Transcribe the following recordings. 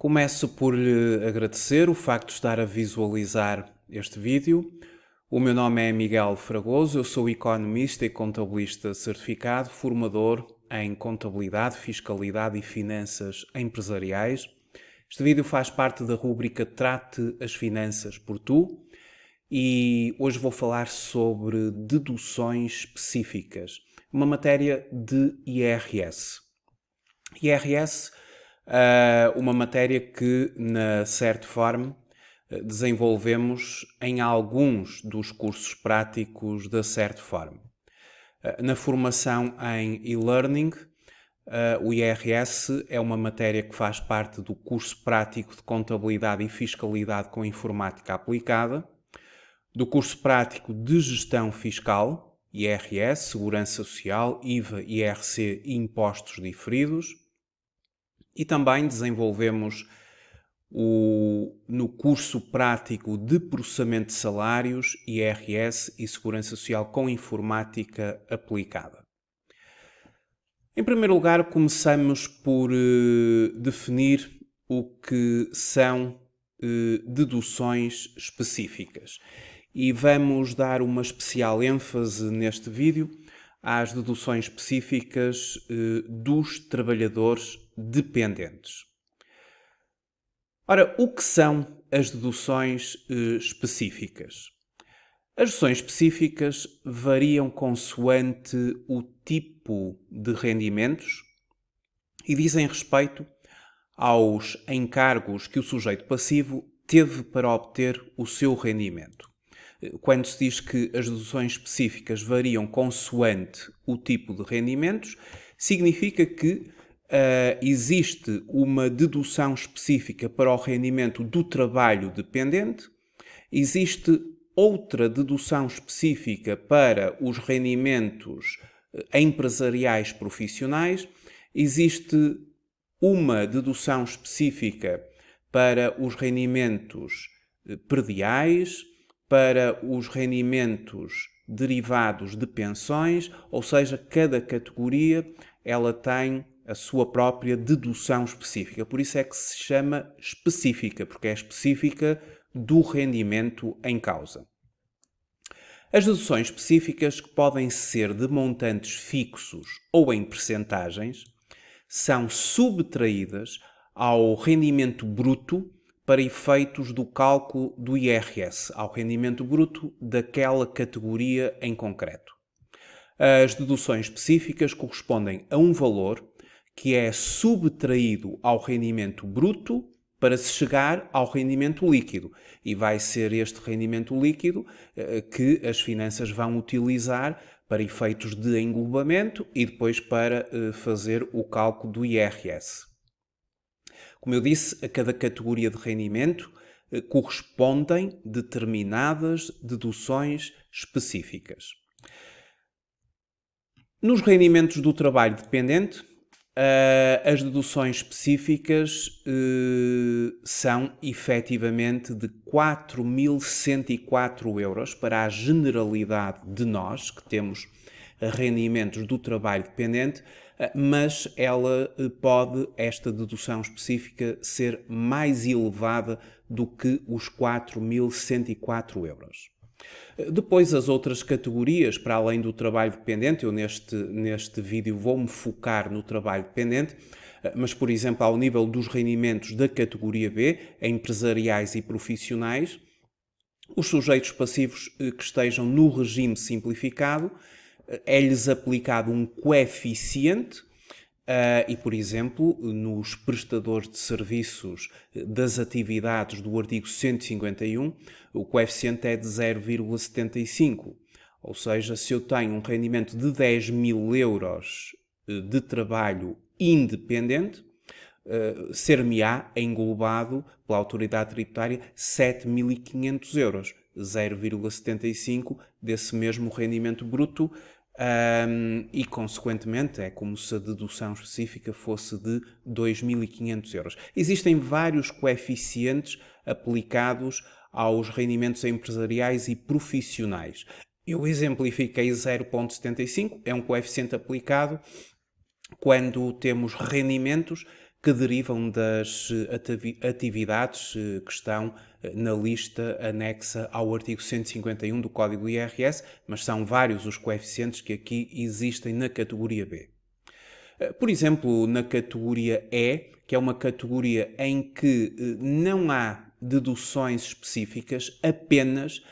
Começo por lhe agradecer o facto de estar a visualizar este vídeo. O meu nome é Miguel Fragoso, eu sou economista e contabilista certificado, formador em contabilidade, fiscalidade e finanças empresariais. Este vídeo faz parte da rúbrica Trate as Finanças por Tu e hoje vou falar sobre deduções específicas, uma matéria de IRS. IRS, uma matéria que na Certform desenvolvemos em alguns dos cursos práticos da Certform. Na formação em e-learning, o IRS é uma matéria que faz parte do curso prático de Contabilidade e Fiscalidade com Informática Aplicada, do curso prático de Gestão Fiscal, IRS, Segurança Social, IVA, IRC e Impostos Diferidos, e também desenvolvemos no curso prático de processamento de salários, IRS e Segurança Social com Informática Aplicada. Em primeiro lugar, começamos por definir o que são deduções específicas. E vamos dar uma especial ênfase neste vídeo às deduções específicas dos trabalhadores dependentes. Ora, o que são as deduções específicas? As deduções específicas variam consoante o tipo de rendimentos e dizem respeito aos encargos que o sujeito passivo teve para obter o seu rendimento. Quando se diz que as deduções específicas variam consoante o tipo de rendimentos, significa que existe uma dedução específica para o rendimento do trabalho dependente, existe outra dedução específica para os rendimentos empresariais profissionais, existe uma dedução específica para os rendimentos prediais, para os rendimentos derivados de pensões, ou seja, cada categoria ela tem a sua própria dedução específica. Por isso é que se chama específica, porque é específica do rendimento em causa. As deduções específicas, que podem ser de montantes fixos ou em percentagens, são subtraídas ao rendimento bruto para efeitos do cálculo do IRS, ao rendimento bruto daquela categoria em concreto. As deduções específicas correspondem a um valor que é subtraído ao rendimento bruto para se chegar ao rendimento líquido. E vai ser este rendimento líquido que as finanças vão utilizar para efeitos de englobamento e depois para fazer o cálculo do IRS. Como eu disse, a cada categoria de rendimento correspondem determinadas deduções específicas. Nos rendimentos do trabalho dependente, as deduções específicas são efetivamente de 4.104 euros para a generalidade de nós, que temos rendimentos do trabalho dependente, mas esta dedução específica, ser mais elevada do que os 4.104 euros. Depois, as outras categorias, para além do trabalho dependente, eu neste vídeo vou-me focar no trabalho dependente, mas, por exemplo, ao nível dos rendimentos da categoria B, empresariais e profissionais, os sujeitos passivos que estejam no regime simplificado, é-lhes aplicado um coeficiente e, por exemplo, nos prestadores de serviços das atividades do artigo 151, o coeficiente é de 0,75. Ou seja, se eu tenho um rendimento de 10.000 euros de trabalho independente, ser-me-á englobado pela autoridade tributária 7.500 euros, 0,75 desse mesmo rendimento bruto, e, consequentemente, é como se a dedução específica fosse de 2.500 euros. Existem vários coeficientes aplicados aos rendimentos empresariais e profissionais. Eu exemplifiquei 0,75, é um coeficiente aplicado quando temos rendimentos que derivam das atividades que estão na lista anexa ao artigo 151 do Código do IRS, mas são vários os coeficientes que aqui existem na categoria B. Por exemplo, na categoria E, que é uma categoria em que não há deduções específicas, apenas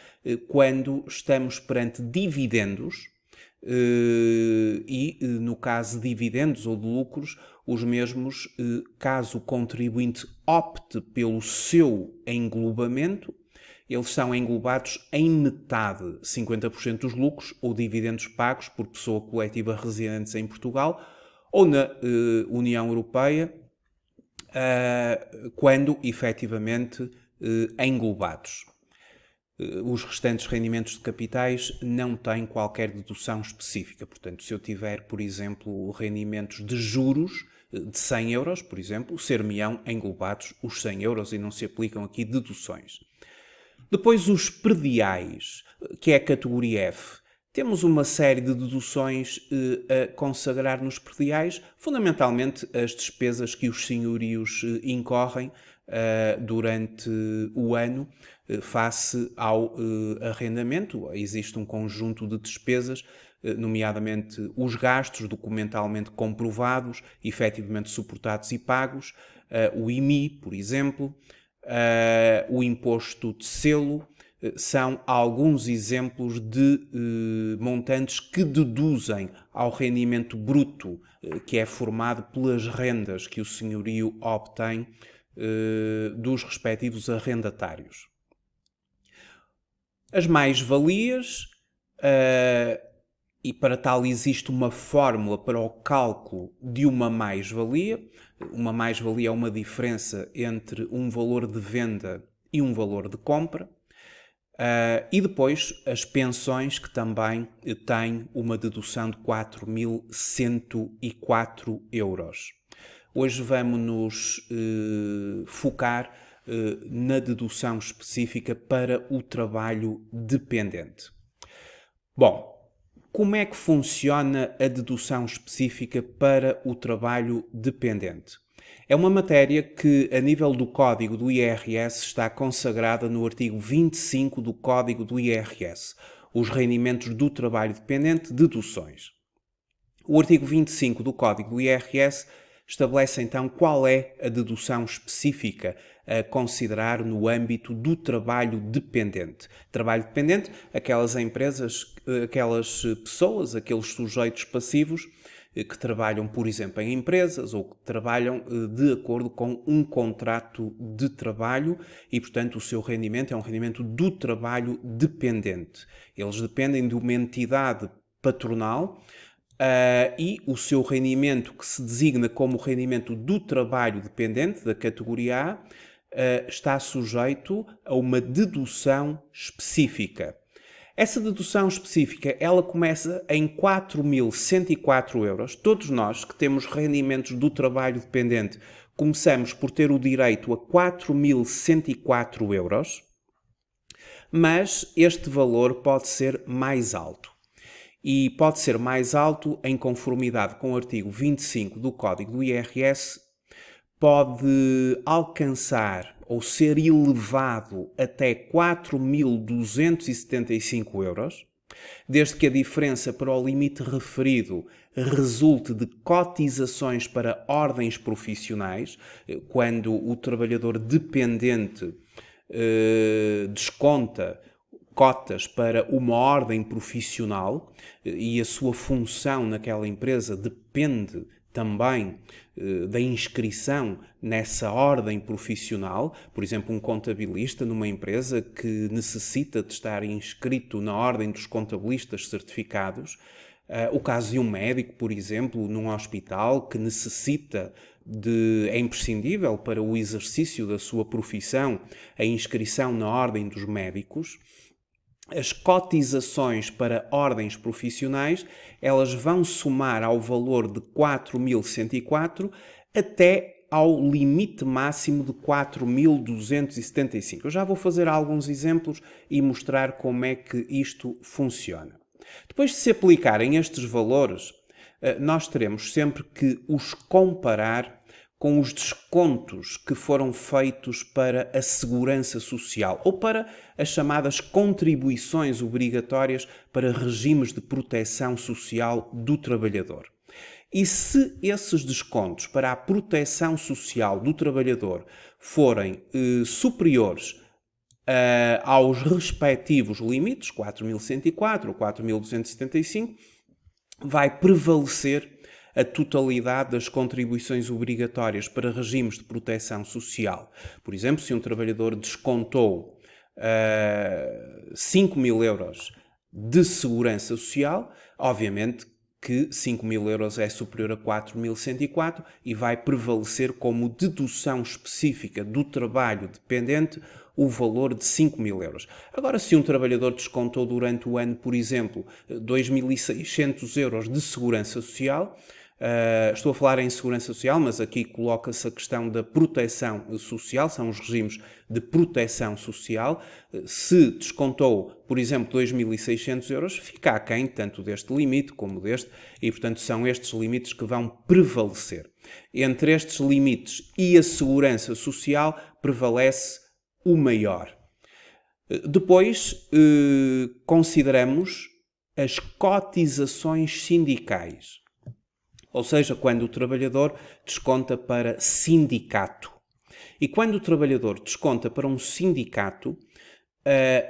quando estamos perante dividendos, e no caso de dividendos ou de lucros, os mesmos, caso o contribuinte opte pelo seu englobamento, eles são englobados em metade, 50% dos lucros ou dividendos pagos por pessoa coletiva residentes em Portugal ou na União Europeia, quando efetivamente englobados. Os restantes rendimentos de capitais não têm qualquer dedução específica. Portanto, se eu tiver, por exemplo, rendimentos de juros de 100 euros, por exemplo, ser-me-ão englobados os 100 euros e não se aplicam aqui deduções. Depois, os prediais, que é a categoria F. Temos uma série de deduções a consagrar nos prediais, fundamentalmente as despesas que os senhorios incorrem durante o ano face ao arrendamento. Existe um conjunto de despesas, nomeadamente os gastos documentalmente comprovados, efetivamente suportados e pagos, o IMI, por exemplo, o imposto de selo. São alguns exemplos de montantes que deduzem ao rendimento bruto, que é formado pelas rendas que o senhorio obtém dos respectivos arrendatários. As mais-valias, e para tal existe uma fórmula para o cálculo de uma mais-valia. Uma mais-valia é uma diferença entre um valor de venda e um valor de compra. E depois as pensões, que também têm uma dedução de 4.104 euros. Hoje vamos nos focar na dedução específica para o trabalho dependente. Bom, como é que funciona a dedução específica para o trabalho dependente? É uma matéria que, a nível do Código do IRS, está consagrada no artigo 25 do Código do IRS, os rendimentos do trabalho dependente, deduções. O artigo 25 do Código do IRS estabelece então qual é a dedução específica a considerar no âmbito do trabalho dependente. Trabalho dependente, aquelas empresas, aquelas pessoas, aqueles sujeitos passivos que trabalham, por exemplo, em empresas ou que trabalham de acordo com um contrato de trabalho e, portanto, o seu rendimento é um rendimento do trabalho dependente. Eles dependem de uma entidade patronal e o seu rendimento, que se designa como o rendimento do trabalho dependente, da categoria A, está sujeito a uma dedução específica. Essa dedução específica, ela começa em 4.104 euros. Todos nós que temos rendimentos do trabalho dependente começamos por ter o direito a 4.104 euros, mas este valor pode ser mais alto. E pode ser mais alto em conformidade com o artigo 25 do Código do IRS, pode alcançar ou ser elevado até 4.275 euros, desde que a diferença para o limite referido resulte de cotizações para ordens profissionais, quando o trabalhador dependente desconta cotas para uma ordem profissional e a sua função naquela empresa depende também da inscrição nessa ordem profissional. Por exemplo, um contabilista numa empresa que necessita de estar inscrito na ordem dos contabilistas certificados. O caso de um médico, por exemplo, num hospital que é imprescindível para o exercício da sua profissão a inscrição na ordem dos médicos. As cotizações para ordens profissionais, elas vão somar ao valor de 4.104 até ao limite máximo de 4.275. Eu já vou fazer alguns exemplos e mostrar como é que isto funciona. Depois de se aplicarem estes valores, nós teremos sempre que os comparar com os descontos que foram feitos para a segurança social ou para as chamadas contribuições obrigatórias para regimes de proteção social do trabalhador. E se esses descontos para a proteção social do trabalhador forem superiores aos respectivos limites, 4.104 ou 4.275, vai prevalecer a totalidade das contribuições obrigatórias para regimes de proteção social. Por exemplo, se um trabalhador descontou 5.000 euros de segurança social, obviamente que 5.000 euros é superior a 4.104 e vai prevalecer como dedução específica do trabalho dependente o valor de 5.000 euros. Agora, se um trabalhador descontou durante o ano, por exemplo, 2.600 euros de segurança social, estou a falar em segurança social, mas aqui coloca-se a questão da proteção social, são os regimes de proteção social. Se descontou, por exemplo, 2.600 euros, fica aquém tanto deste limite como deste, e portanto são estes limites que vão prevalecer. Entre estes limites e a segurança social prevalece o maior. Depois, consideramos as cotizações sindicais. Ou seja, quando o trabalhador desconta para sindicato. E quando o trabalhador desconta para um sindicato,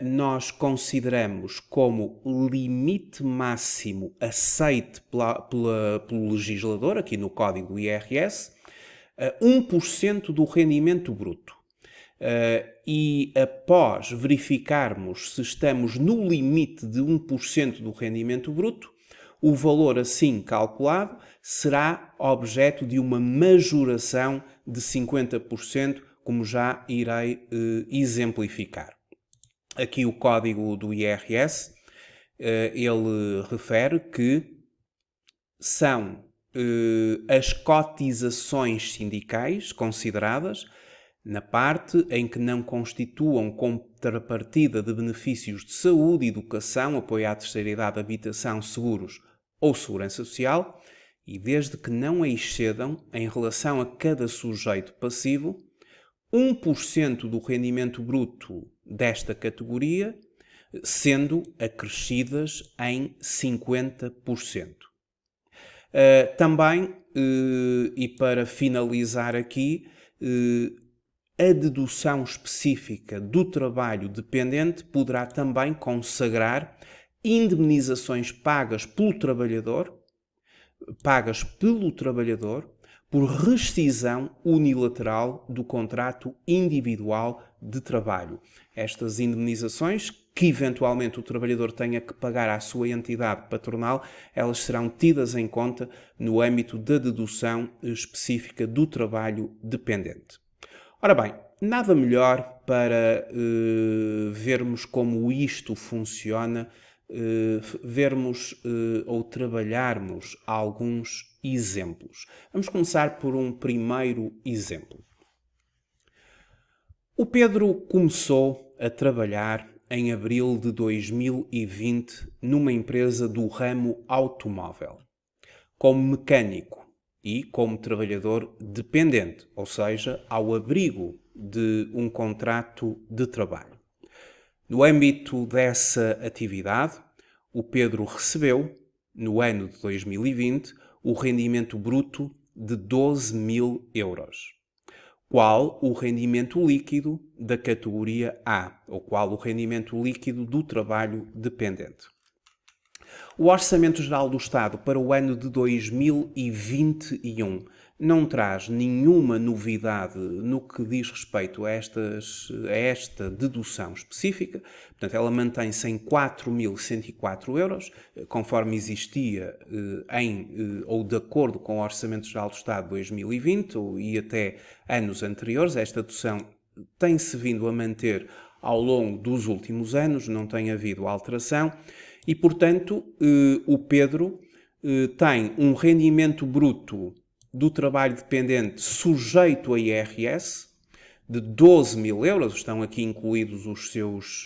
nós consideramos como limite máximo aceite pelo legislador, aqui no Código do IRS, 1% do rendimento bruto. E após verificarmos se estamos no limite de 1% do rendimento bruto, o valor assim calculado será objeto de uma majoração de 50%, como já irei exemplificar. Aqui o código do IRS, ele refere que são as cotizações sindicais consideradas na parte em que não constituam contrapartida de benefícios de saúde, educação, apoio à terceira idade, habitação, seguros ou segurança social, e desde que não excedam, em relação a cada sujeito passivo, 1% do rendimento bruto desta categoria, sendo acrescidas em 50%. Também, e para finalizar aqui, a dedução específica do trabalho dependente poderá também consagrar indemnizações pagas pelo trabalhador por rescisão unilateral do contrato individual de trabalho. Estas indemnizações, que eventualmente o trabalhador tenha que pagar à sua entidade patronal, elas serão tidas em conta no âmbito da dedução específica do trabalho dependente. Ora bem, nada melhor para vermos como isto funciona, vermos ou trabalharmos alguns exemplos. Vamos começar por um primeiro exemplo. O Pedro começou a trabalhar em abril de 2020 numa empresa do ramo automóvel, como mecânico e como trabalhador dependente, ou seja, ao abrigo de um contrato de trabalho. No âmbito dessa atividade, o Pedro recebeu, no ano de 2020, o rendimento bruto de 12.000 euros, qual o rendimento líquido da categoria A, ou qual o rendimento líquido do trabalho dependente. O Orçamento Geral do Estado para o ano de 2021 não traz nenhuma novidade no que diz respeito a esta dedução específica. Portanto, ela mantém-se em 4.104 euros, conforme existia ou de acordo com o Orçamento Geral do Estado de 2020 e até anos anteriores. Esta dedução tem-se vindo a manter ao longo dos últimos anos, não tem havido alteração. E, portanto, o Pedro tem um rendimento bruto do trabalho dependente sujeito a IRS de 12.000 euros. Estão aqui incluídos os seus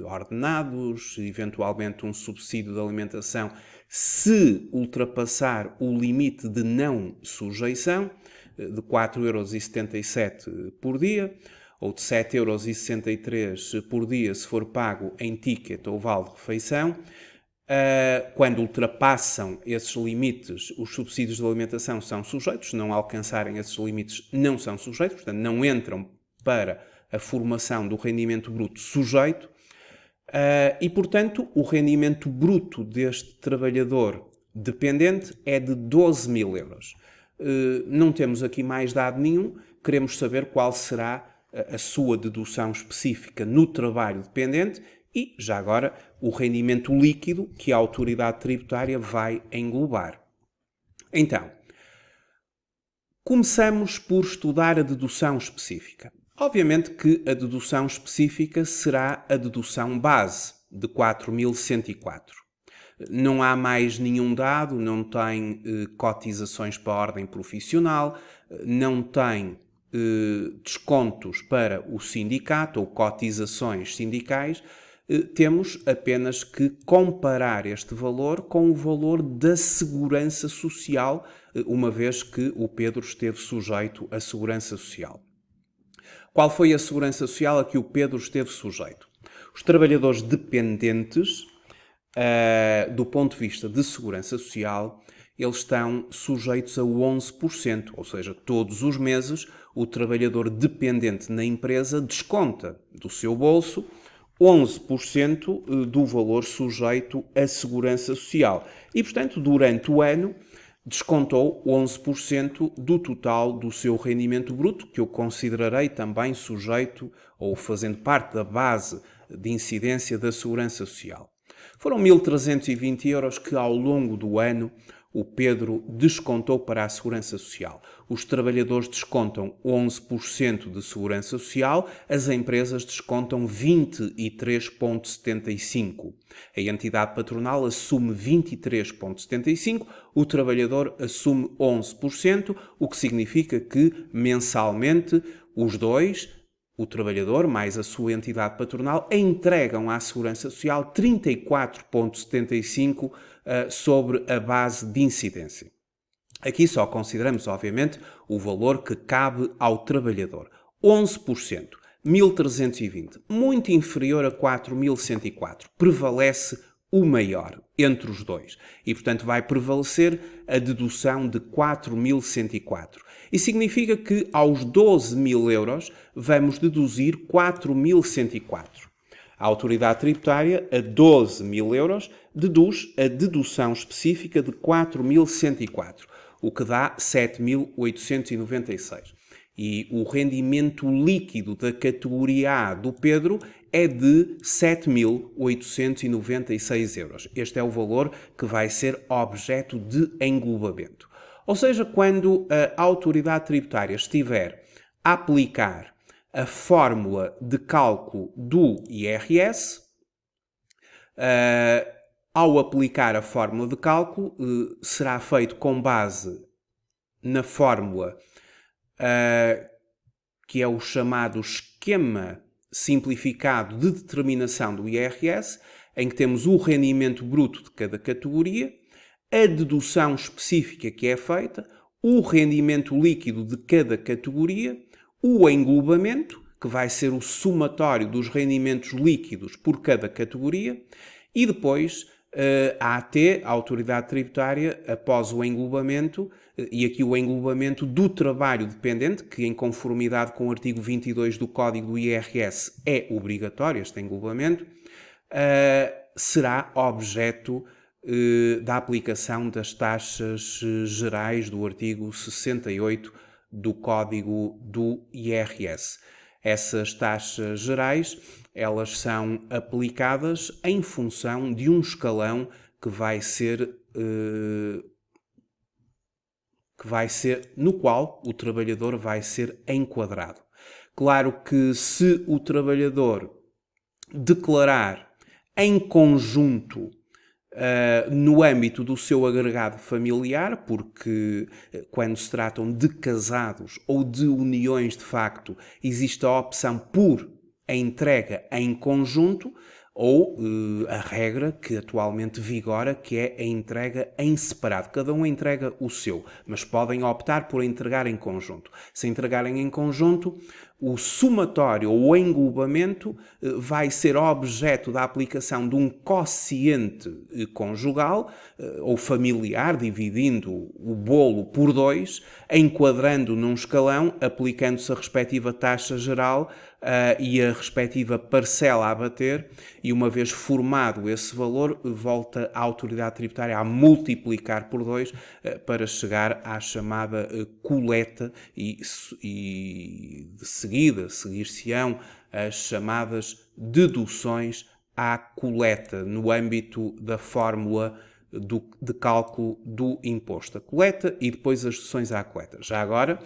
ordenados, eventualmente um subsídio de alimentação, se ultrapassar o limite de não sujeição. de 4,77 € por dia, ou de 7,63 € por dia se for pago em ticket ou vale de refeição. Quando ultrapassam esses limites, os subsídios de alimentação são sujeitos, se não alcançarem esses limites, não são sujeitos, portanto, não entram para a formação do rendimento bruto sujeito. E, portanto, o rendimento bruto deste trabalhador dependente é de 12.000 €. Não temos aqui mais dado nenhum, queremos saber qual será a sua dedução específica no trabalho dependente e, já agora, o rendimento líquido que a autoridade tributária vai englobar. Então, começamos por estudar a dedução específica. Obviamente que a dedução específica será a dedução base de 4.104. Não há mais nenhum dado, não tem cotizações para a ordem profissional, não tem descontos para o sindicato ou cotizações sindicais. Temos apenas que comparar este valor com o valor da segurança social, uma vez que o Pedro esteve sujeito à segurança social. Qual foi a segurança social a que o Pedro esteve sujeito? Os trabalhadores dependentes, do ponto de vista de segurança social, eles estão sujeitos a 11%, ou seja, todos os meses o trabalhador dependente na empresa desconta do seu bolso 11% do valor sujeito à segurança social. E, portanto, durante o ano, descontou 11% do total do seu rendimento bruto, que eu considerarei também sujeito ou fazendo parte da base de incidência da segurança social. Foram 1.320 € que, ao longo do ano, o Pedro descontou para a Segurança Social. Os trabalhadores descontam 11% de Segurança Social, as empresas descontam 23,75%. A entidade patronal assume 23,75%, o trabalhador assume 11%, o que significa que, mensalmente, os dois, o trabalhador mais a sua entidade patronal, entregam à Segurança Social 34,75% sobre a base de incidência. Aqui só consideramos, obviamente, o valor que cabe ao trabalhador. 11%, 1.320, muito inferior a 4.104. Prevalece o maior entre os dois. E, portanto, vai prevalecer a dedução de 4.104. E significa que aos 12.000 € vamos deduzir 4.104. A autoridade tributária, a 12.000 €, deduz a dedução específica de 4.104, o que dá 7.896. E o rendimento líquido da categoria A do Pedro é de 7.896 €. Este é o valor que vai ser objeto de englobamento. Ou seja, quando a autoridade tributária estiver a aplicar a fórmula de cálculo do IRS, ao aplicar a fórmula de cálculo, será feito com base na fórmula que é o chamado esquema simplificado de determinação do IRS, em que temos o rendimento bruto de cada categoria, a dedução específica que é feita, o rendimento líquido de cada categoria, o englobamento, que vai ser o somatório dos rendimentos líquidos por cada categoria, e depois a AT, a Autoridade Tributária, após o englobamento, e aqui o englobamento do trabalho dependente, que em conformidade com o artigo 22 do Código do IRS é obrigatório este englobamento, será objeto da aplicação das taxas gerais do artigo 68 do Código do IRS. Essas taxas gerais, elas são aplicadas em função de um escalão que vai ser no qual o trabalhador vai ser enquadrado. Claro que se o trabalhador declarar em conjunto no âmbito do seu agregado familiar, porque quando se tratam de casados ou de uniões de facto, existe a opção por a entrega em conjunto, ou a regra que atualmente vigora, que é a entrega em separado. Cada um entrega o seu, mas podem optar por entregar em conjunto. Se entregarem em conjunto, o somatório ou o englobamento vai ser objeto da aplicação de um quociente conjugal ou familiar, dividindo o bolo por 2, enquadrando num escalão, aplicando-se a respectiva taxa geral e a respectiva parcela a bater, e uma vez formado esse valor, volta a autoridade tributária a multiplicar por 2 para chegar à chamada coleta e de seguida seguir-se-ão as chamadas deduções à coleta no âmbito da fórmula de cálculo do imposto à coleta e depois as deduções à coleta. Já agora,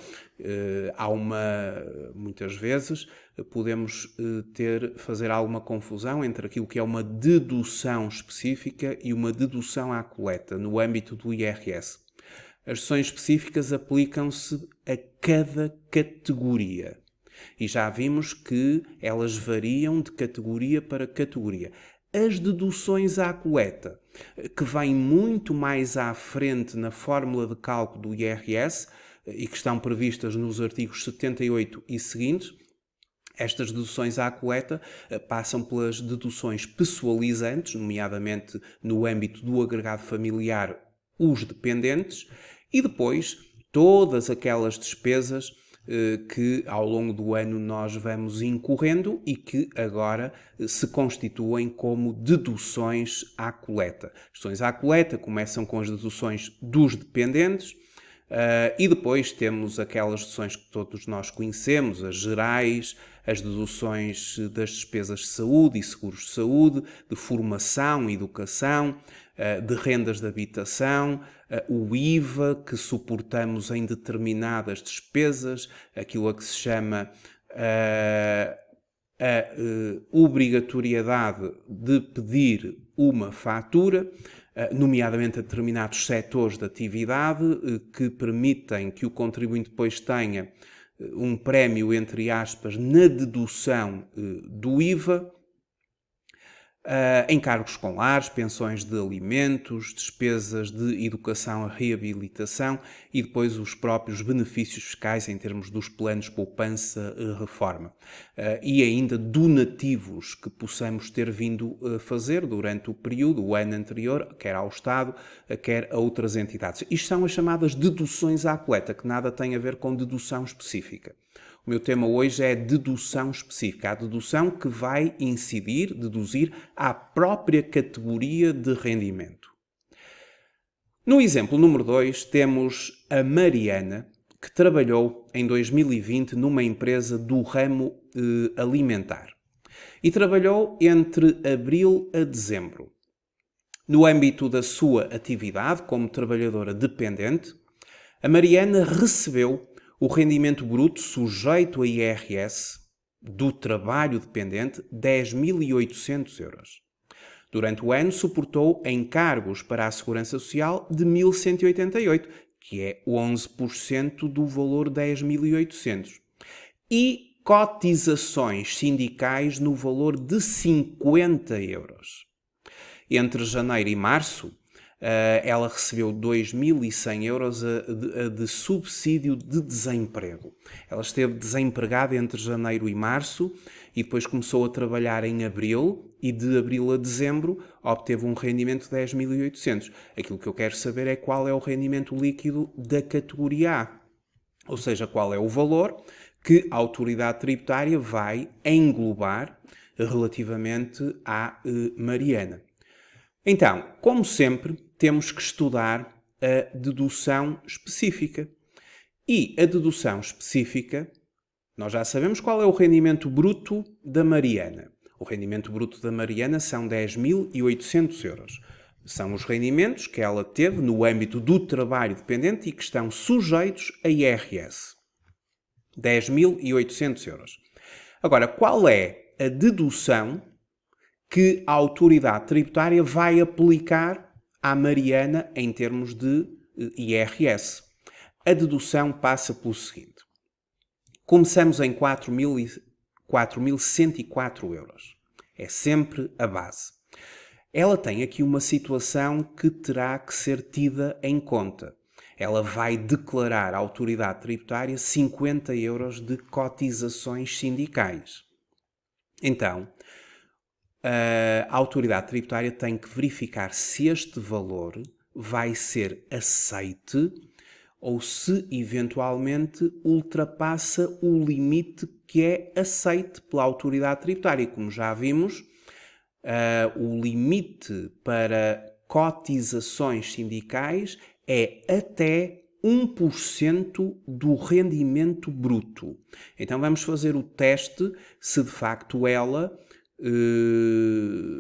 muitas vezes podemos fazer alguma confusão entre aquilo que é uma dedução específica e uma dedução à coleta no âmbito do IRS. As deduções específicas aplicam-se a cada categoria. E já vimos que elas variam de categoria para categoria. As deduções à coleta, que vêm muito mais à frente na fórmula de cálculo do IRS e que estão previstas nos artigos 78 e seguintes, estas deduções à coleta passam pelas deduções pessoalizantes, nomeadamente no âmbito do agregado familiar, os dependentes, e depois todas aquelas despesas que ao longo do ano nós vamos incorrendo e que agora se constituem como deduções à coleta. As deduções à coleta começam com as deduções dos dependentes e depois temos aquelas deduções que todos nós conhecemos, as gerais, as deduções das despesas de saúde e seguros de saúde, de formação e educação, de rendas de habitação, o IVA que suportamos em determinadas despesas, aquilo a que se chama a obrigatoriedade de pedir uma fatura, nomeadamente a determinados setores de atividade que permitem que o contribuinte depois tenha um prémio, entre aspas, na dedução do IVA, encargos escolares, pensões de alimentos, despesas de educação e reabilitação e depois os próprios benefícios fiscais em termos dos planos poupança-reforma. E ainda donativos que possamos ter vindo a fazer durante o período, o ano anterior, quer ao Estado, quer a outras entidades. Isto são as chamadas deduções à coleta, que nada têm a ver com dedução específica. O meu tema hoje é dedução específica, a dedução que vai deduzir à própria categoria de rendimento. No exemplo número 2 temos a Mariana, que trabalhou em 2020 numa empresa do ramo alimentar e trabalhou entre abril a dezembro. No âmbito da sua atividade como trabalhadora dependente, a Mariana recebeu o rendimento bruto sujeito a IRS do trabalho dependente, 10.800 euros. Durante o ano, suportou encargos para a Segurança Social de 1.188, que é 11% do valor 10.800. E cotizações sindicais no valor de 50 euros. Entre janeiro e março, ela recebeu 2.100 euros de subsídio de desemprego. Ela esteve desempregada entre janeiro e março e depois começou a trabalhar em abril e de abril a dezembro obteve um rendimento de 10.800. Aquilo que eu quero saber é qual é o rendimento líquido da categoria A, ou seja, qual é o valor que a autoridade tributária vai englobar relativamente à Mariana. Então, como sempre, temos que estudar a dedução específica. E a dedução específica, nós já sabemos qual é o rendimento bruto da Mariana. O rendimento bruto da Mariana são 10.800 euros. São os rendimentos que ela teve no âmbito do trabalho dependente e que estão sujeitos a IRS. 10.800 euros. Agora, qual é a dedução que a autoridade tributária vai aplicar à Mariana em termos de IRS? A dedução passa pelo seguinte. Começamos em 4.104 euros. É sempre a base. Ela tem aqui uma situação que terá que ser tida em conta. Ela vai declarar à autoridade tributária 50 euros de cotizações sindicais. Então, a autoridade tributária tem que verificar se este valor vai ser aceite ou se eventualmente ultrapassa o limite que é aceite pela autoridade tributária. Como já vimos, o limite para cotizações sindicais é até 1% do rendimento bruto. Então vamos fazer o teste se de facto ela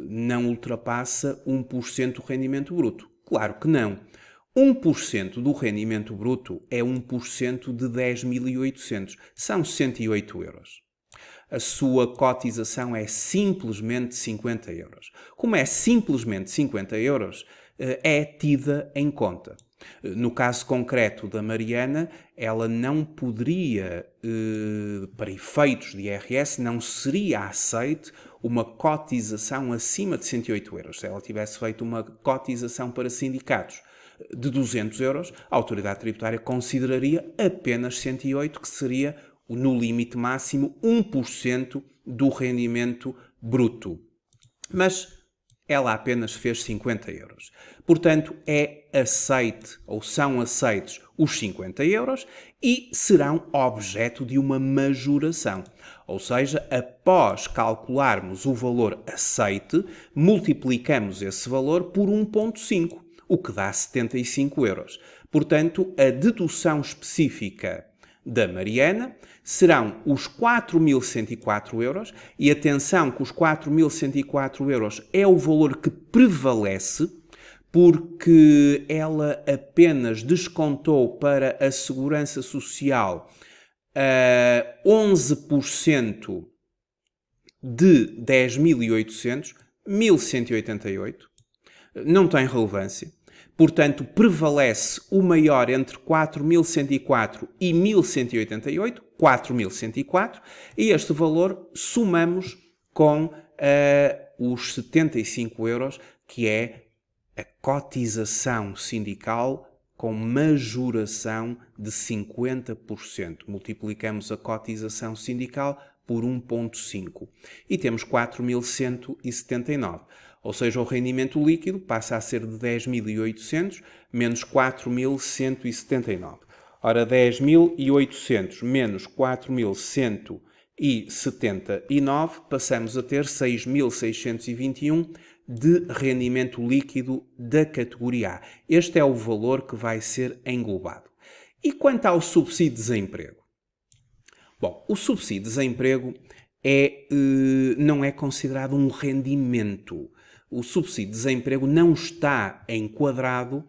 não ultrapassa 1% do rendimento bruto. Claro que não. 1% do rendimento bruto é 1% de 10.800. São 108 euros. A sua cotização é simplesmente 50 euros. Como é simplesmente 50 euros, é tida em conta. No caso concreto da Mariana, ela não poderia, para efeitos de IRS, não seria aceite uma cotização acima de 108 euros. Se ela tivesse feito uma cotização para sindicatos de 200 euros, a autoridade tributária consideraria apenas 108, que seria, no limite máximo, 1% do rendimento bruto. Mas ela apenas fez 50 euros. Portanto, é aceite ou são aceitos os 50 euros e serão objeto de uma majoração. Ou seja, após calcularmos o valor aceite, multiplicamos esse valor por 1,5, o que dá 75 euros. Portanto, a dedução específica da Mariana serão os 4.104 euros, e atenção que os 4.104 euros é o valor que prevalece, porque ela apenas descontou para a Segurança Social 11% de 10.800, 1.188, não tem relevância. Portanto, prevalece o maior entre 4.104 e 1.188, 4.104, e este valor somamos com os 75 euros, que é a cotização sindical com majoração de 50%. Multiplicamos a cotização sindical por 1,5 e temos 4.179. Ou seja, o rendimento líquido passa a ser de 10.800 menos 4.179. Ora, 10.800 menos 4.179, passamos a ter 6.621 de rendimento líquido da categoria A. Este é o valor que vai ser englobado. E quanto ao subsídio de desemprego? Bom, o subsídio de desemprego não é considerado um rendimento. O subsídio de desemprego não está enquadrado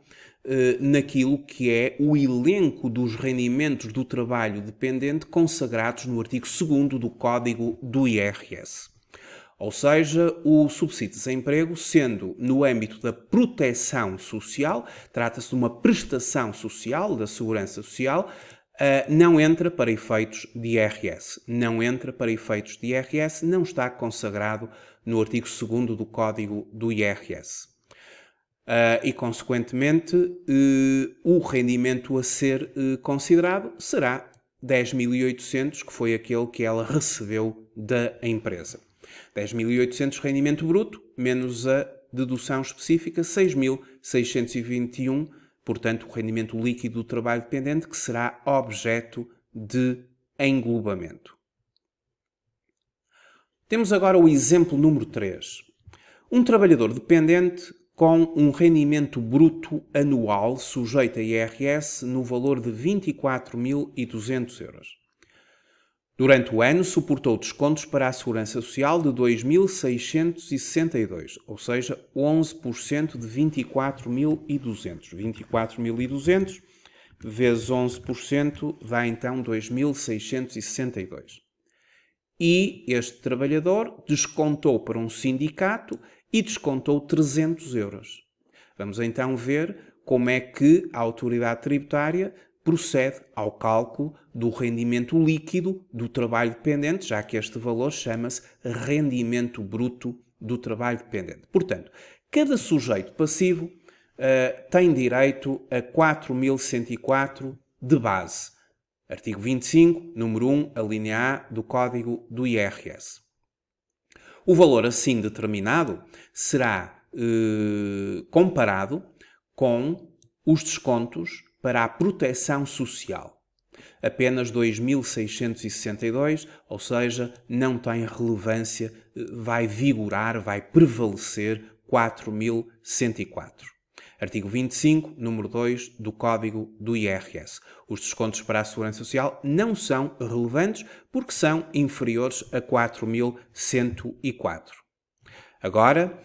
naquilo que é o elenco dos rendimentos do trabalho dependente consagrados no artigo 2º do Código do IRS. Ou seja, o subsídio de desemprego, sendo no âmbito da proteção social, trata-se de uma prestação social da Segurança Social, não entra para efeitos de IRS. Não entra para efeitos de IRS, não está consagrado no artigo 2º do Código do IRS. E, consequentemente, o rendimento a ser considerado será 10.800, que foi aquele que ela recebeu da empresa. 10.800 rendimento bruto, menos a dedução específica, 6.621, portanto, o rendimento líquido do trabalho dependente, que será objeto de englobamento. Temos agora o exemplo número 3. Um trabalhador dependente com um rendimento bruto anual sujeito a IRS no valor de 24.200 euros. Durante o ano, suportou descontos para a Segurança Social de 2.662, ou seja, 11% de 24.200. 24.200 vezes 11% dá então 2.662. E este trabalhador descontou para um sindicato e descontou 300 euros. Vamos então ver como é que a autoridade tributária procede ao cálculo do rendimento líquido do trabalho dependente, já que este valor chama-se rendimento bruto do trabalho dependente. Portanto, cada sujeito passivo tem direito a 4.104 de base. Artigo 25, número 1, a linha A do Código do IRS. O valor assim determinado será comparado com os descontos para a proteção social. Apenas 2.662, ou seja, não tem relevância, vai vigorar, vai prevalecer 4.104. Artigo 25, número 2 do Código do IRS. Os descontos para a Segurança Social não são relevantes porque são inferiores a 4.104. Agora,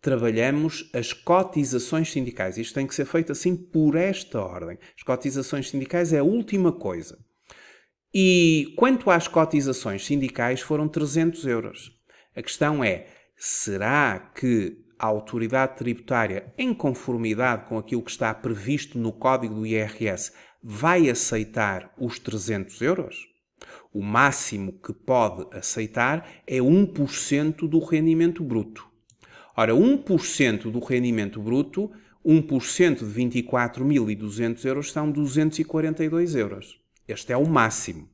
trabalhamos as cotizações sindicais. Isto tem que ser feito assim por esta ordem. As cotizações sindicais é a última coisa. E quanto às cotizações sindicais, foram 300 euros. A questão é, será que a autoridade tributária, em conformidade com aquilo que está previsto no Código do IRS, vai aceitar os 300 euros? O máximo que pode aceitar é 1% do rendimento bruto. Ora, 1% do rendimento bruto, 1% de 24.200 euros são 242 euros. Este é o máximo.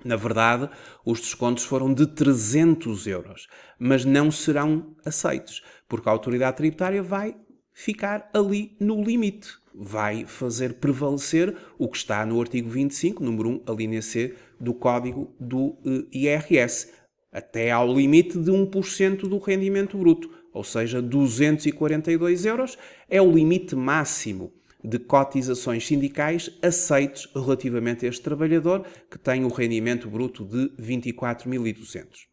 Na verdade, os descontos foram de 300 euros, mas não serão aceitos, porque a autoridade tributária vai ficar ali no limite. Vai fazer prevalecer o que está no artigo 25, número 1, a linha C do Código do IRS, até ao limite de 1% do rendimento bruto, ou seja, 242 euros é o limite máximo de cotizações sindicais aceitos relativamente a este trabalhador que tem o rendimento bruto de 24.200.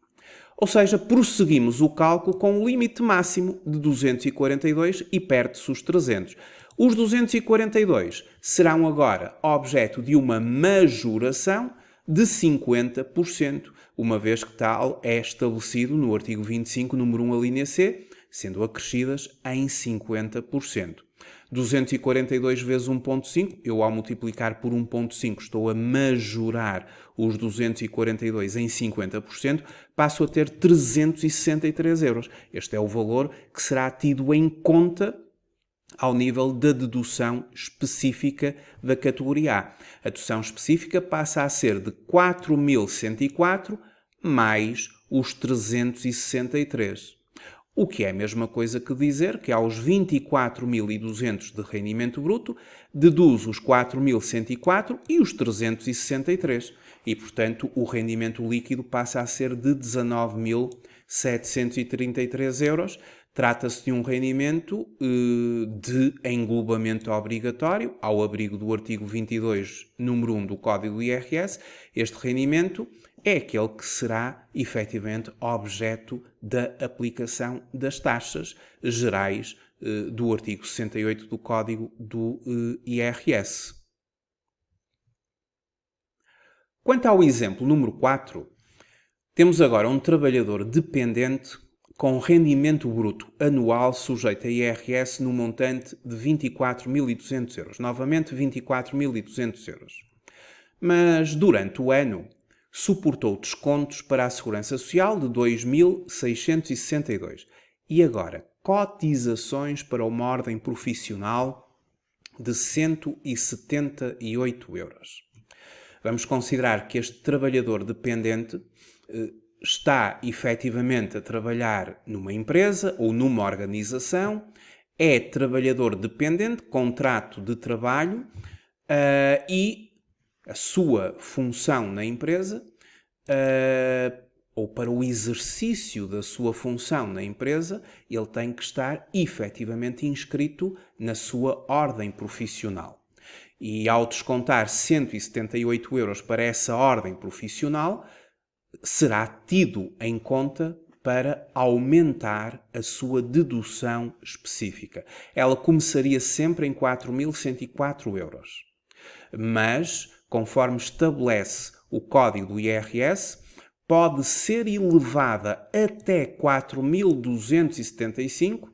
Ou seja, prosseguimos o cálculo com o limite máximo de 242 e perde-se os 300. Os 242 serão agora objeto de uma majoração de 50%, uma vez que tal é estabelecido no artigo 25, número 1, a linha C, sendo acrescidas em 50%. 242 vezes 1.5, eu ao multiplicar por 1.5 estou a majorar os 242 em 50%, passo a ter 363 euros. Este é o valor que será tido em conta ao nível da dedução específica da categoria A. A dedução específica passa a ser de 4.104 mais os 363. O que é a mesma coisa que dizer que aos 24.200 de rendimento bruto, deduz os 4.104 e os 363. E, portanto, o rendimento líquido passa a ser de 19.733 euros. Trata-se de um rendimento de englobamento obrigatório, ao abrigo do artigo 22, número 1 do Código do IRS. Este rendimento é aquele que será, efetivamente, objeto da aplicação das taxas gerais do artigo 68 do Código do IRS. Quanto ao exemplo número 4, temos agora um trabalhador dependente com rendimento bruto anual sujeito a IRS no montante de 24.200 euros. Novamente, 24.200 euros. Mas, durante o ano, suportou descontos para a Segurança Social de 2.662. E agora, cotizações para uma ordem profissional de 178 euros. Vamos considerar que este trabalhador dependente está efetivamente a trabalhar numa empresa ou numa organização, é trabalhador dependente, contrato de trabalho e a sua função na empresa, ou para o exercício da sua função na empresa, ele tem que estar efetivamente inscrito na sua ordem profissional. E ao descontar 178 euros para essa ordem profissional, será tido em conta para aumentar a sua dedução específica. Ela começaria sempre em 4.104 euros. Mas, conforme estabelece o Código do IRS, pode ser elevada até 4.275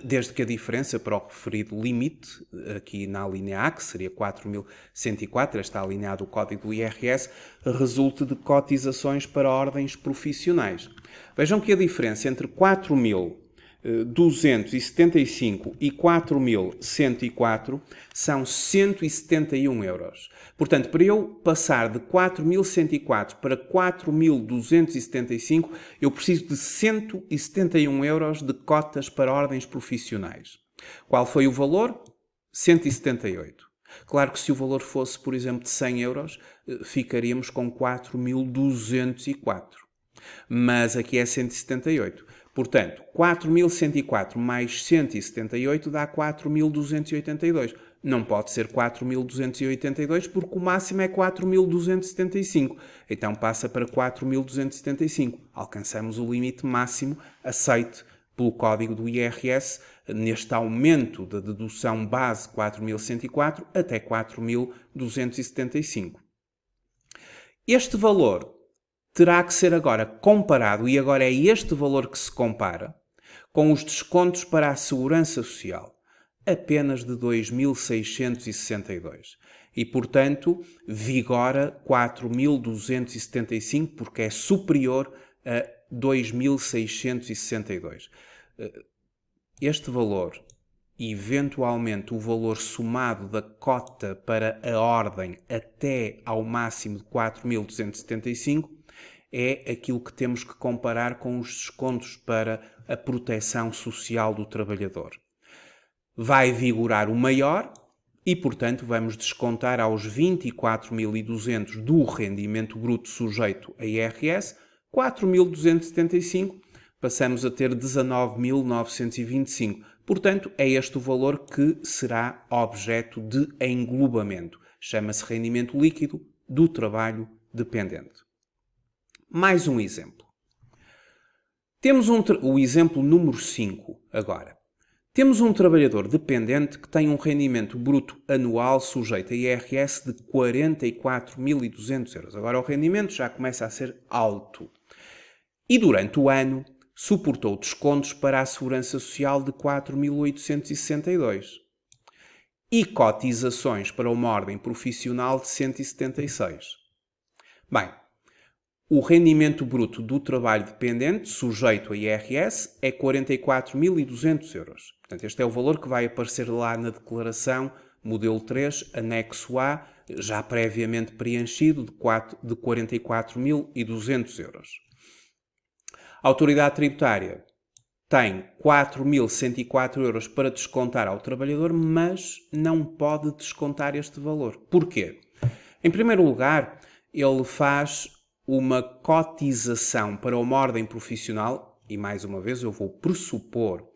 desde que a diferença para o referido limite, aqui na alínea A, que seria 4.104, está alinhado o código do IRS, resulte de cotizações para ordens profissionais. Vejam que a diferença entre 4.275 e 4.104 são 171 euros. Portanto, para eu passar de 4.104 para 4.275, eu preciso de 171 euros de cotas para ordens profissionais. Qual foi o valor? 178. Claro que se o valor fosse, por exemplo, de 100 euros, ficaríamos com 4.204. Mas aqui é 178. Portanto, 4.104 mais 178 dá 4.282. Não pode ser 4.282 porque o máximo é 4.275. Então passa para 4.275. Alcançamos o limite máximo aceite pelo código do IRS neste aumento da dedução base 4.104 até 4.275. Este valor terá que ser agora comparado, e agora é este valor que se compara, com os descontos para a Segurança Social, apenas de 2.662. E, portanto, vigora 4.275, porque é superior a 2.662. Este valor, eventualmente o valor somado da cota para a ordem até ao máximo de 4.275, é aquilo que temos que comparar com os descontos para a proteção social do trabalhador. Vai vigorar o maior e, portanto, vamos descontar aos 24.200 do rendimento bruto sujeito a IRS, 4.275, passamos a ter 19.925. Portanto, é este o valor que será objeto de englobamento. Chama-se rendimento líquido do trabalho dependente. Mais um exemplo. Temos o exemplo número 5 agora. Temos um trabalhador dependente que tem um rendimento bruto anual sujeito a IRS de 44.200 euros. Agora o rendimento já começa a ser alto. E durante o ano suportou descontos para a Segurança Social de 4.862 e cotizações para uma ordem profissional de 176. Bem, o rendimento bruto do trabalho dependente, sujeito a IRS, é 44.200 euros. Portanto, este é o valor que vai aparecer lá na declaração, modelo 3, anexo A, já previamente preenchido, de 44.200 euros. A autoridade tributária tem 4.104 euros para descontar ao trabalhador, mas não pode descontar este valor. Porquê? Em primeiro lugar, ele faz uma cotização para uma ordem profissional, e mais uma vez eu vou pressupor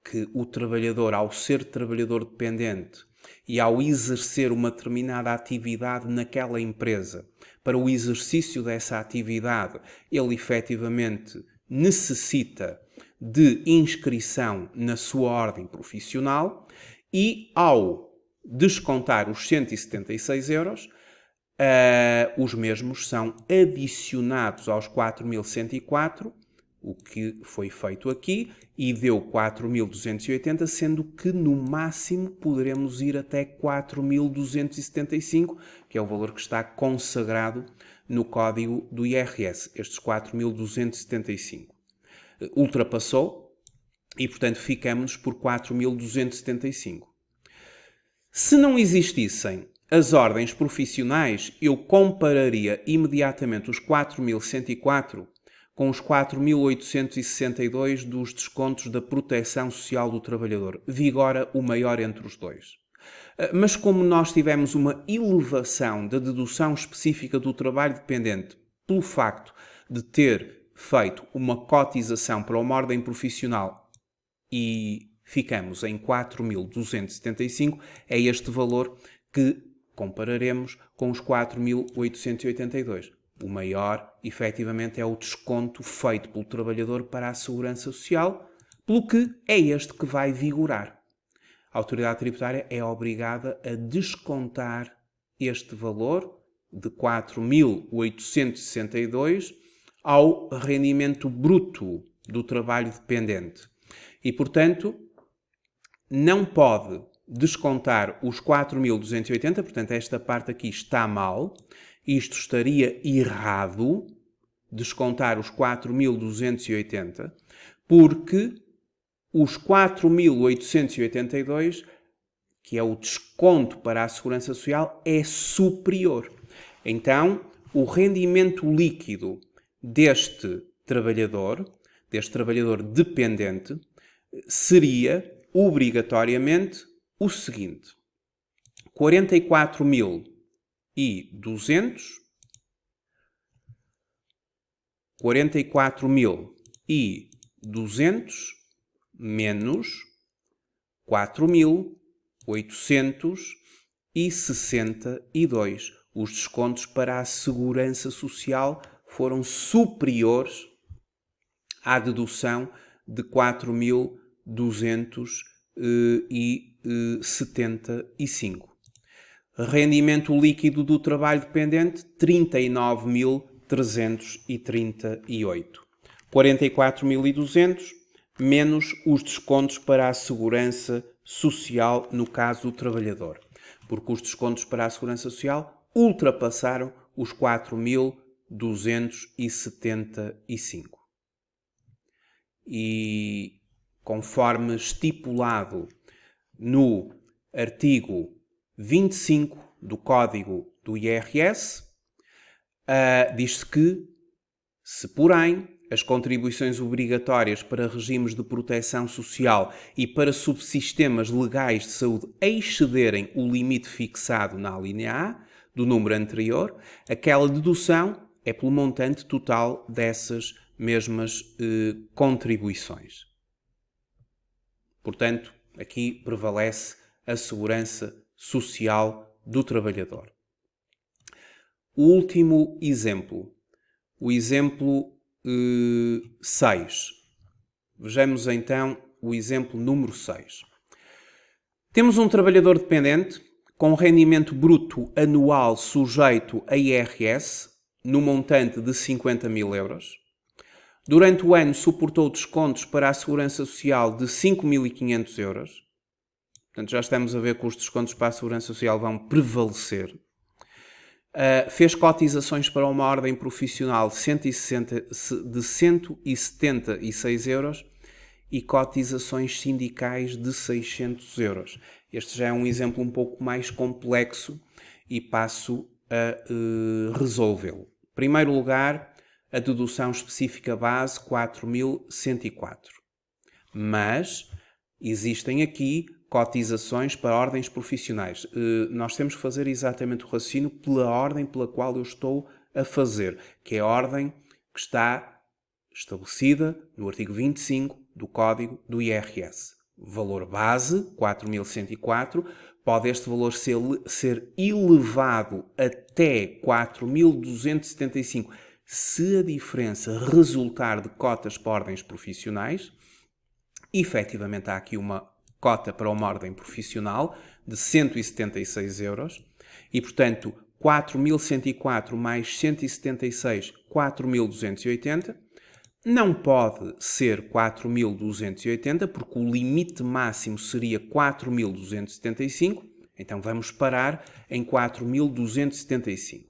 que o trabalhador, ao ser trabalhador dependente e ao exercer uma determinada atividade naquela empresa, para o exercício dessa atividade, ele efetivamente necessita de inscrição na sua ordem profissional e, ao descontar os 176 euros, os mesmos são adicionados aos 4.104, o que foi feito aqui, e deu 4.280, sendo que no máximo poderemos ir até 4.275, que é o valor que está consagrado no código do IRS, estes 4.275. Ultrapassou e, portanto, ficamos por 4.275. Se não existissem as ordens profissionais, eu compararia imediatamente os 4.104 com os 4.862 dos descontos da proteção social do trabalhador. Vigora o maior entre os dois. Mas como nós tivemos uma elevação da dedução específica do trabalho dependente pelo facto de ter feito uma cotização para uma ordem profissional e ficamos em 4.275, é este valor que compararemos com os 4.882. O maior, efetivamente, é o desconto feito pelo trabalhador para a Segurança Social, pelo que é este que vai vigorar. A autoridade tributária é obrigada a descontar este valor de 4.862 ao rendimento bruto do trabalho dependente. E, portanto, não pode descontar os 4.280, portanto, esta parte aqui está mal. Isto estaria errado, descontar os 4.280, porque os 4.882, que é o desconto para a Segurança Social, é superior. Então, o rendimento líquido deste trabalhador dependente, seria obrigatoriamente o seguinte: 44.200 menos 4.862. Os descontos para a Segurança Social foram superiores à dedução de 4.275. Rendimento líquido do trabalho dependente, 39.338. 44.200 menos os descontos para a Segurança Social no caso do trabalhador. Porque os descontos para a Segurança Social ultrapassaram os 4.275. E, conforme estipulado no artigo 25 do Código do IRS, diz-se que, se porém as contribuições obrigatórias para regimes de proteção social e para subsistemas legais de saúde excederem o limite fixado na alínea A do número anterior, aquela dedução é pelo montante total dessas mesmas contribuições. Portanto, aqui prevalece a segurança social do trabalhador. O último exemplo, o exemplo 6. Vejamos então o exemplo número 6. Temos um trabalhador dependente com rendimento bruto anual sujeito a IRS no montante de 50.000 euros. Durante o ano suportou descontos para a Segurança Social de 5.500 euros. Portanto, já estamos a ver que os descontos para a Segurança Social vão prevalecer. Fez cotizações para uma ordem profissional de 176 euros e cotizações sindicais de 600 euros. Este já é um exemplo um pouco mais complexo e passo a resolvê-lo. Em primeiro lugar, a dedução específica base 4.104. Mas existem aqui cotizações para ordens profissionais. Nós temos que fazer exatamente o raciocínio pela ordem pela qual eu estou a fazer, que é a ordem que está estabelecida no artigo 25 do Código do IRS. Valor base, 4.104, pode este valor ser elevado até 4.275 se a diferença resultar de cotas para ordens profissionais. Efetivamente, há aqui uma cota para uma ordem profissional de 176 euros e, portanto, 4.104 mais 176, 4.280. Não pode ser 4.280 porque o limite máximo seria 4.275, então vamos parar em 4.275.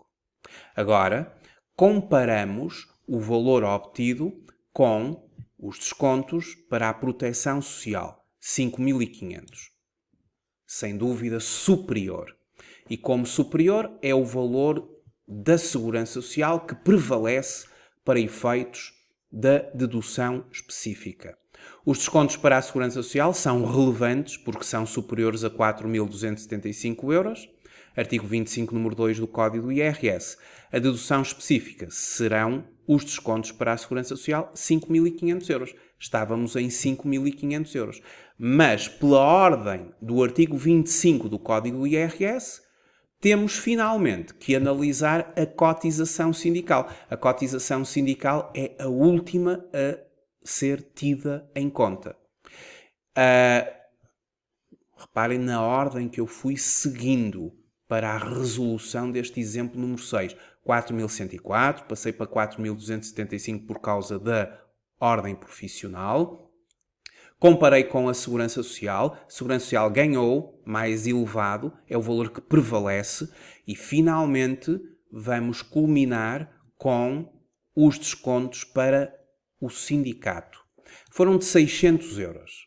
Agora, comparamos o valor obtido com os descontos para a proteção social, 5.500. Sem dúvida superior. E como superior é o valor da Segurança Social que prevalece para efeitos da dedução específica. Os descontos para a Segurança Social são relevantes porque são superiores a 4.275 euros. Artigo 25, número 2 do Código do IRS. A dedução específica serão os descontos para a Segurança Social, 5.500 euros. Estávamos em 5.500 euros. Mas, pela ordem do artigo 25 do Código do IRS, temos finalmente que analisar a cotização sindical. A cotização sindical é a última a ser tida em conta. Reparem na ordem que eu fui seguindo para a resolução deste exemplo número 6. 4.104, passei para 4.275 por causa da ordem profissional. Comparei com a Segurança Social. A Segurança Social ganhou, mais elevado, é o valor que prevalece. E, finalmente, vamos culminar com os descontos para o sindicato. Foram de 600 euros.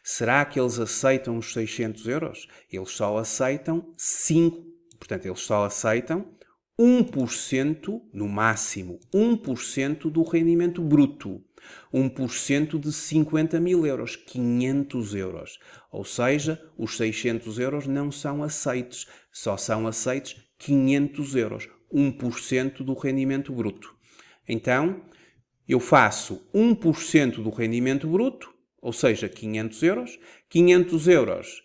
Será que eles aceitam os 600 euros? Eles só aceitam 5%. Portanto, eles só aceitam 1%, no máximo, 1% do rendimento bruto. 1% de 50 mil euros, 500 euros. Ou seja, os 600 euros não são aceitos. Só são aceitos 500 euros. 1% do rendimento bruto. Então, eu faço 1% do rendimento bruto, ou seja, 500 euros. 500 euros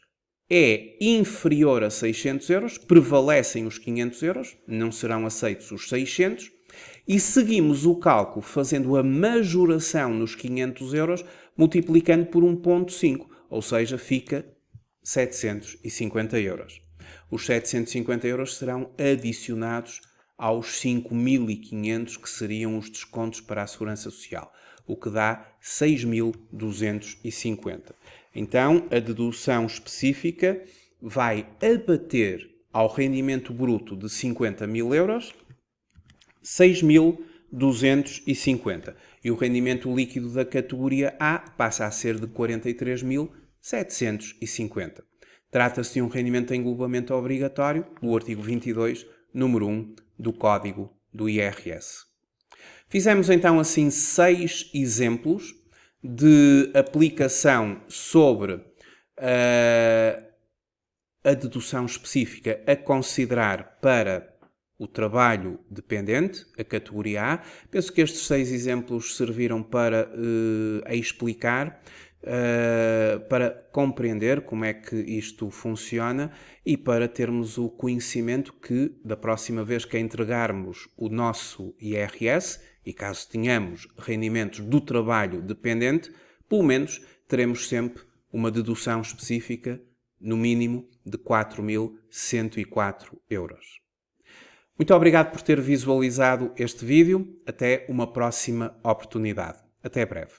é inferior a 600 euros, prevalecem os 500 euros, não serão aceitos os 600, e seguimos o cálculo fazendo a majoração nos 500 euros, multiplicando por 1,5, ou seja, fica 750 euros. Os 750 euros serão adicionados aos 5.500 que seriam os descontos para a Segurança Social, o que dá 6.250. Então, a dedução específica vai abater ao rendimento bruto de 50 mil euros 6.250. E o rendimento líquido da categoria A passa a ser de 43.750. Trata-se de um rendimento em englobamento obrigatório do artigo 22, número 1 do Código do IRS. Fizemos então assim 6 exemplos de aplicação sobre a dedução específica a considerar para o trabalho dependente, a categoria A. Penso que estes 6 exemplos serviram para explicar, para compreender como é que isto funciona e para termos o conhecimento que, da próxima vez que entregarmos o nosso IRS, e caso tenhamos rendimentos do trabalho dependente, pelo menos teremos sempre uma dedução específica, no mínimo, de 4.104 euros. Muito obrigado por ter visualizado este vídeo. Até uma próxima oportunidade. Até breve.